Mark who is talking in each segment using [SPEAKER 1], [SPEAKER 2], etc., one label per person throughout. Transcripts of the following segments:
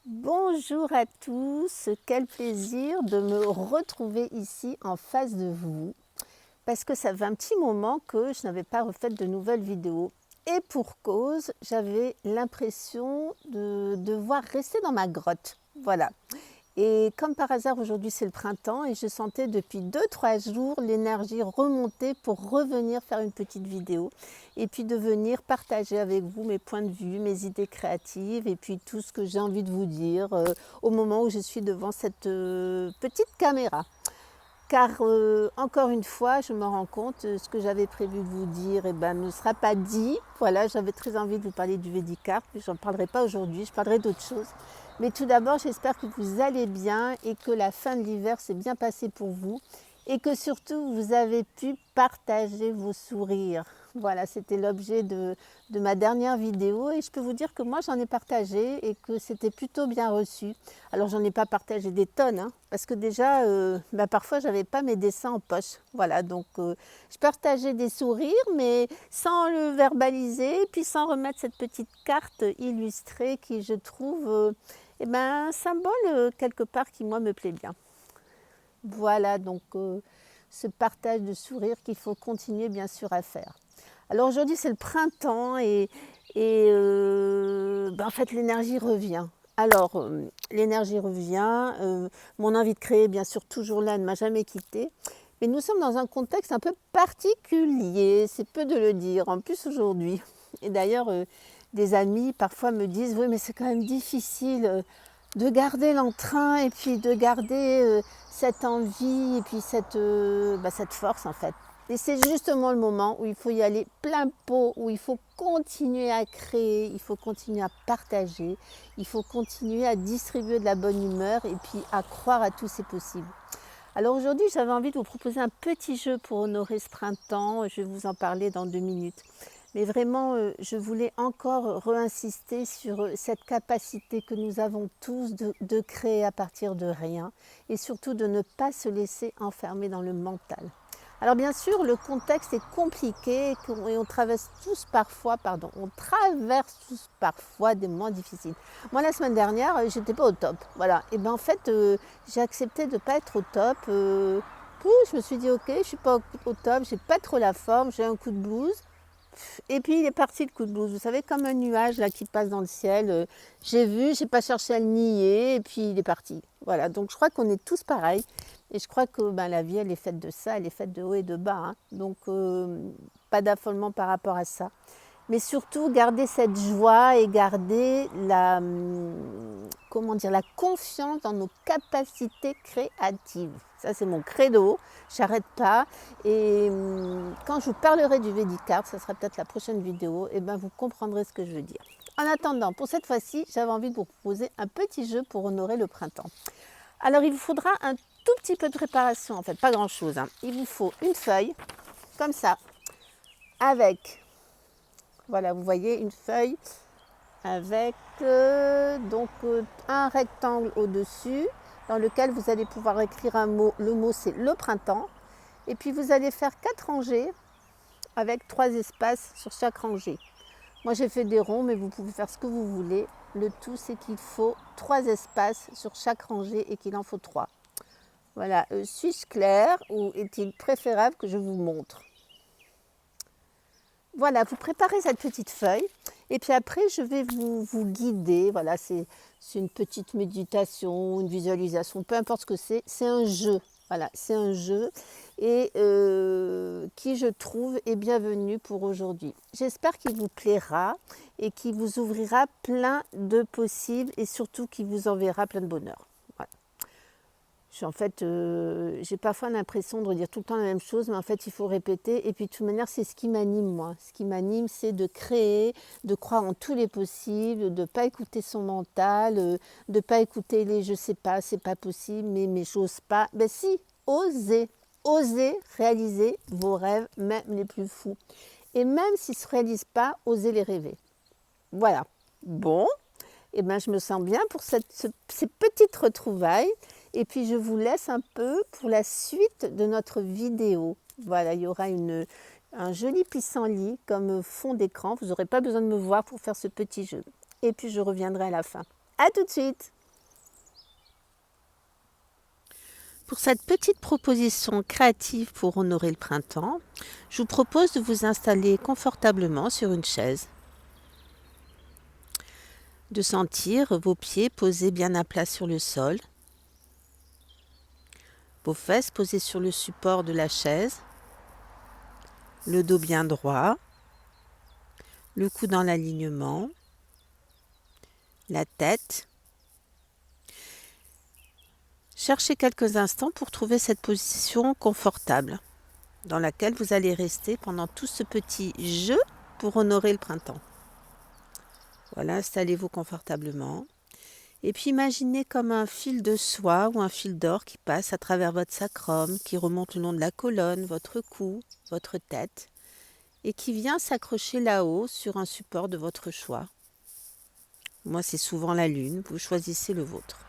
[SPEAKER 1] Bonjour à tous, quel plaisir de me retrouver ici en face de vous parce que ça fait un petit moment que je n'avais pas refait de nouvelles vidéos et pour cause, j'avais l'impression de devoir rester dans ma grotte. Voilà. Et comme par hasard, aujourd'hui c'est le printemps et je sentais depuis 2-3 jours l'énergie remonter pour revenir faire une petite vidéo et puis de venir partager avec vous mes points de vue, mes idées créatives et puis tout ce que j'ai envie de vous dire au moment où je suis devant cette petite caméra. Car encore une fois, je me rends compte, ce que j'avais prévu de vous dire ne sera pas dit. Voilà, j'avais très envie de vous parler du Védicart, mais je n'en parlerai pas aujourd'hui, je parlerai d'autre chose. Mais tout d'abord, j'espère que vous allez bien et que la fin de l'hiver s'est bien passée pour vous et que surtout vous avez pu partager vos sourires. Voilà, c'était l'objet de ma dernière vidéo et je peux vous dire que moi j'en ai partagé et que c'était plutôt bien reçu. Alors j'en ai pas partagé des tonnes, hein, parce que déjà parfois j'avais pas mes dessins en poche. Voilà, donc je partageais des sourires mais sans le verbaliser, puis sans remettre cette petite carte illustrée qui je trouve un symbole quelque part qui moi me plaît bien. Voilà donc ce partage de sourires qu'il faut continuer bien sûr à faire. Alors aujourd'hui c'est le printemps et en fait l'énergie revient. Alors l'énergie revient, mon envie de créer bien sûr toujours là ne m'a jamais quittée. Mais nous sommes dans un contexte un peu particulier, c'est peu de le dire, en plus aujourd'hui. Et d'ailleurs des amis parfois me disent oui mais c'est quand même difficile de garder l'entrain et puis de garder cette envie et puis cette force en fait. Et c'est justement le moment où il faut y aller plein pot, où il faut continuer à créer, il faut continuer à partager, il faut continuer à distribuer de la bonne humeur et puis à croire à tout c'est possible. Alors aujourd'hui, j'avais envie de vous proposer un petit jeu pour honorer ce printemps. Je vais vous en parler dans 2 minutes. Mais vraiment, je voulais encore réinsister sur cette capacité que nous avons tous de créer à partir de rien et surtout de ne pas se laisser enfermer dans le mental. Alors bien sûr, le contexte est compliqué et on traverse tous parfois des moments difficiles. Moi, la semaine dernière, j'étais pas au top. Voilà. Et en fait, j'ai accepté de ne pas être au top. Je me suis dit, ok, je suis pas au top, j'ai pas trop la forme, j'ai un coup de blues. Et puis il est parti le coup de blues. Vous savez, comme un nuage là qui passe dans le ciel. J'ai vu, j'ai pas cherché à le nier, et puis il est parti. Voilà. Donc je crois qu'on est tous pareils. Et je crois que la vie, elle est faite de ça, elle est faite de haut et de bas. Hein. Donc pas d'affolement par rapport à ça. Mais surtout, garder cette joie et garder la confiance dans nos capacités créatives. Ça, c'est mon credo. J'arrête pas. Et quand je vous parlerai du Védicart, ça sera peut-être la prochaine vidéo, et vous comprendrez ce que je veux dire. En attendant, pour cette fois-ci, j'avais envie de vous proposer un petit jeu pour honorer le printemps. Alors, il vous faudra un tout petit peu de préparation, en fait, pas grand-chose. Hein. Il vous faut une feuille, comme ça, avec... Voilà, vous voyez une feuille avec un rectangle au-dessus dans lequel vous allez pouvoir écrire un mot. Le mot c'est le printemps. Et puis vous allez faire 4 rangées avec 3 espaces sur chaque rangée. Moi j'ai fait des ronds mais vous pouvez faire ce que vous voulez. Le tout c'est qu'il faut 3 espaces sur chaque rangée et qu'il en faut 3. Voilà, suis-je claire ou est-il préférable que je vous montre ? Voilà, vous préparez cette petite feuille et puis après je vais vous guider. Voilà, c'est une petite méditation, une visualisation, peu importe ce que c'est un jeu. Voilà, c'est un jeu et qui je trouve est bienvenu pour aujourd'hui. J'espère qu'il vous plaira et qu'il vous ouvrira plein de possibles et surtout qu'il vous enverra plein de bonheur. Voilà. J'ai parfois l'impression de redire tout le temps la même chose, mais en fait, il faut répéter. Et puis, de toute manière, c'est ce qui m'anime, moi. Ce qui m'anime, c'est de créer, de croire en tous les possibles, de ne pas écouter son mental, de ne pas écouter les « je sais pas, c'est pas possible, mais j'ose pas ». Ben si, osez. Osez réaliser vos rêves, même les plus fous. Et même s'ils ne se réalisent pas, osez les rêver. Voilà. Bon, je me sens bien pour ces petites retrouvailles. Et puis je vous laisse un peu pour la suite de notre vidéo. Voilà, il y aura un joli pissenlit comme fond d'écran. Vous n'aurez pas besoin de me voir pour faire ce petit jeu. Et puis je reviendrai à la fin. À tout de suite. Pour cette petite proposition créative pour honorer le printemps, je vous propose de vous installer confortablement sur une chaise, de sentir vos pieds posés bien à plat sur le sol, vos fesses posées sur le support de la chaise, le dos bien droit, le cou dans l'alignement, la tête. Cherchez quelques instants pour trouver cette position confortable dans laquelle vous allez rester pendant tout ce petit jeu pour honorer le printemps. Voilà, installez-vous confortablement. Et puis imaginez comme un fil de soie ou un fil d'or qui passe à travers votre sacrum, qui remonte le long de la colonne, votre cou, votre tête, et qui vient s'accrocher là-haut sur un support de votre choix. Moi, c'est souvent la lune, vous choisissez le vôtre.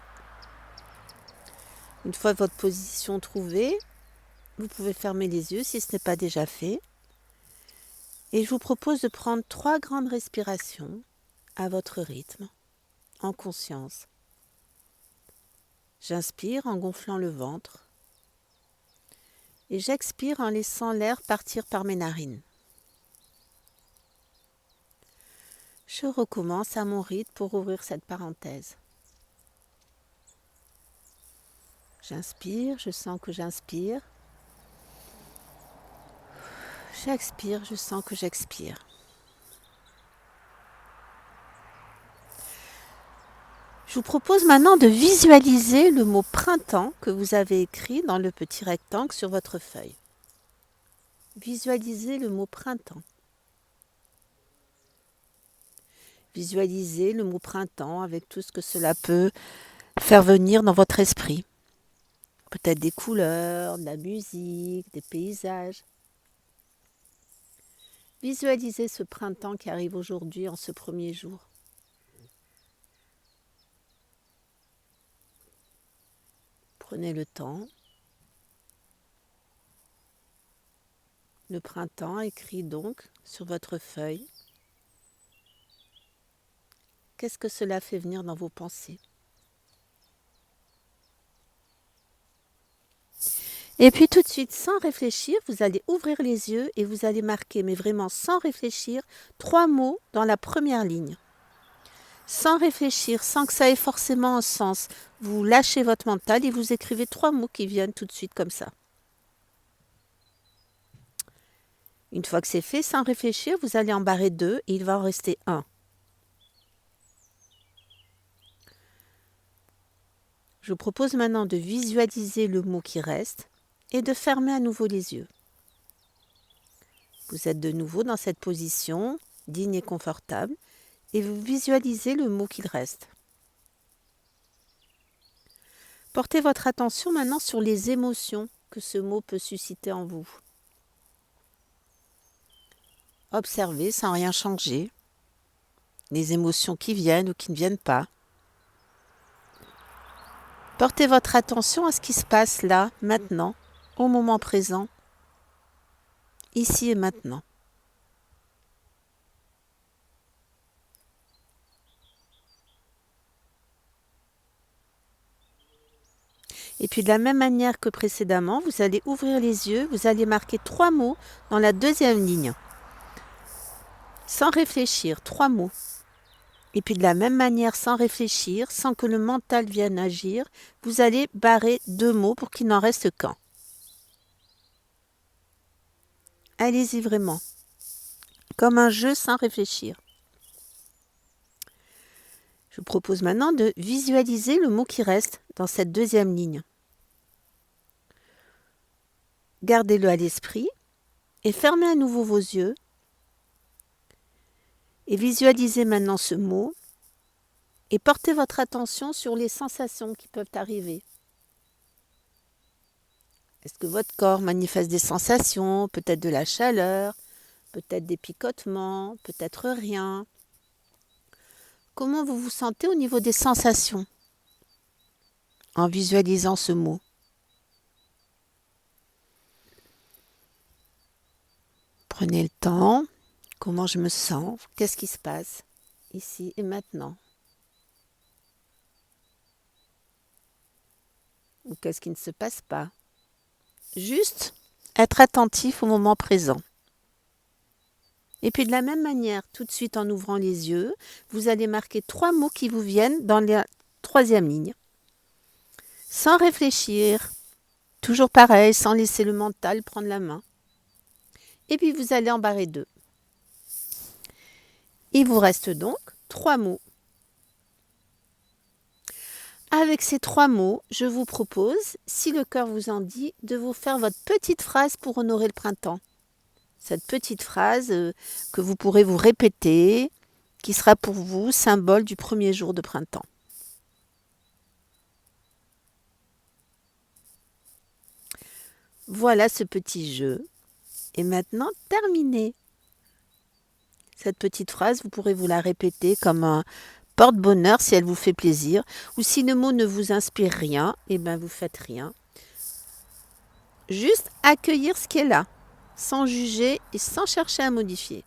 [SPEAKER 1] Une fois votre position trouvée, vous pouvez fermer les yeux si ce n'est pas déjà fait. Et je vous propose de prendre 3 grandes respirations à votre rythme, en conscience. J'inspire en gonflant le ventre et j'expire en laissant l'air partir par mes narines. Je recommence à mon rythme pour ouvrir cette parenthèse. J'inspire, je sens que j'inspire. J'expire, je sens que j'expire. Je vous propose maintenant de visualiser le mot printemps que vous avez écrit dans le petit rectangle sur votre feuille. Visualisez le mot printemps. Visualisez le mot printemps avec tout ce que cela peut faire venir dans votre esprit. Peut-être des couleurs, de la musique, des paysages. Visualisez ce printemps qui arrive aujourd'hui en ce premier jour. Prenez le temps. Le printemps écrit donc sur votre feuille. Qu'est-ce que cela fait venir dans vos pensées? Et puis tout de suite, sans réfléchir, vous allez ouvrir les yeux et vous allez marquer, mais vraiment sans réfléchir, 3 mots dans la première ligne. Sans réfléchir, sans que ça ait forcément un sens. Vous lâchez votre mental et vous écrivez 3 mots qui viennent tout de suite comme ça. Une fois que c'est fait, sans réfléchir, vous allez en barrer 2 et il va en rester 1. Je vous propose maintenant de visualiser le mot qui reste et de fermer à nouveau les yeux. Vous êtes de nouveau dans cette position, digne et confortable, et vous visualisez le mot qu'il reste. Portez votre attention maintenant sur les émotions que ce mot peut susciter en vous. Observez sans rien changer les émotions qui viennent ou qui ne viennent pas. Portez votre attention à ce qui se passe là, maintenant, au moment présent, ici et maintenant. Et puis de la même manière que précédemment, vous allez ouvrir les yeux, vous allez marquer 3 mots dans la deuxième ligne. Sans réfléchir, 3 mots. Et puis de la même manière, sans réfléchir, sans que le mental vienne agir, vous allez barrer 2 mots pour qu'il n'en reste qu'un. Allez-y vraiment, comme un jeu sans réfléchir. Je vous propose maintenant de visualiser le mot qui reste dans cette deuxième ligne. Gardez-le à l'esprit et fermez à nouveau vos yeux. Et visualisez maintenant ce mot et portez votre attention sur les sensations qui peuvent arriver. Est-ce que votre corps manifeste des sensations, peut-être de la chaleur, peut-être des picotements, peut-être rien? Comment vous vous sentez au niveau des sensations en visualisant ce mot? Prenez le temps. Comment je me sens? Qu'est-ce qui se passe ici et maintenant? ou qu'est-ce qui ne se passe pas. Juste être attentif au moment présent. Et puis de la même manière, tout de suite en ouvrant les yeux, vous allez marquer 3 mots qui vous viennent dans la 3e ligne. Sans réfléchir, toujours pareil, sans laisser le mental prendre la main. Et puis vous allez en barrer 2. Il vous reste donc 3 mots. Avec ces 3 mots, je vous propose, si le cœur vous en dit, de vous faire votre petite phrase pour honorer le printemps. Cette petite phrase que vous pourrez vous répéter, qui sera pour vous symbole du premier jour de printemps. Voilà ce petit jeu est maintenant terminé. Cette petite phrase, vous pourrez vous la répéter comme un porte-bonheur si elle vous fait plaisir, ou si le mot ne vous inspire rien, eh bien vous faites rien. Juste accueillir ce qui est là, sans juger et sans chercher à modifier.